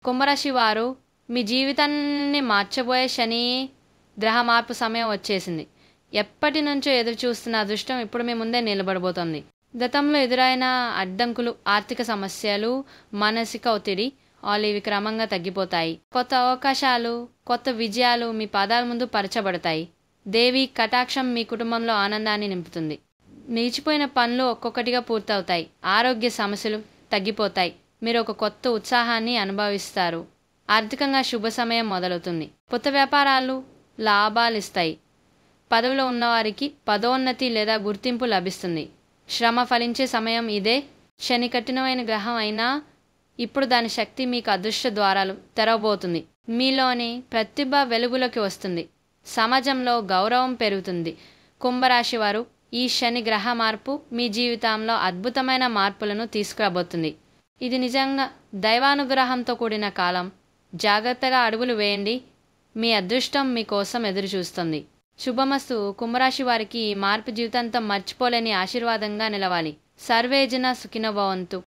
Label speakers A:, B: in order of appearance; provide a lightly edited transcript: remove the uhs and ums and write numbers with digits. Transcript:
A: కుంభరాశి వారు మీ జీవితాన్ని మార్చబోయే శని గ్రహ మార్పు సమయం వచ్చేసింది. ఎప్పటి నుంచో ఎదురు చూస్తున్న అదృష్టం ఇప్పుడు మీ ముందే నిలబడబోతోంది. గతంలో ఎదురైన అడ్డంకులు, ఆర్థిక సమస్యలు, మానసిక ఒత్తిడి ఇవి క్రమంగా తగ్గిపోతాయి. కొత్త అవకాశాలు, కొత్త విజయాలు మీ పాదాల ముందు పరచబడతాయి. దేవి కటాక్షం మీ కుటుంబంలో ఆనందాన్ని నింపుతుంది. నిలిచిపోయిన పనులు ఒక్కొక్కటిగా పూర్తవుతాయి. ఆరోగ్య సమస్యలు తగ్గిపోతాయి. మీరు ఒక కొత్త ఉత్సాహాన్ని అనుభవిస్తారు. ఆర్థికంగా శుభ సమయం మొదలవుతుంది. కొత్త వ్యాపారాలు లాభాలు ఇస్తాయి. పదవిలో ఉన్నవారికి పదోన్నతి లేదా గుర్తింపు లభిస్తుంది. శ్రమ ఫలించే సమయం ఇదే. శని కఠినమైన గ్రహం అయినా ఇప్పుడు దాని శక్తి మీకు అదృష్ట ద్వారాలు తెరవబోతుంది. మీలోని ప్రతిభ వెలుగులోకి వస్తుంది. సమాజంలో గౌరవం పెరుగుతుంది. కుంభరాశి వారు ఈ శని గ్రహ మార్పు మీ జీవితంలో అద్భుతమైన మార్పులను తీసుకురాబోతుంది. ఇది నిజంగా దైవానుగ్రహంతో కూడిన కాలం. జాగ్రత్తగా అడుగులు వేయండి. మీ అదృష్టం మీకోసం ఎదురు చూస్తుంది. శుభమస్తు. కుంభరాశి వారికి ఈ మార్పు జీవితాంతం మర్చిపోలేని ఆశీర్వాదంగా నిలవాలి. సర్వేజన సుఖినో భవంతు.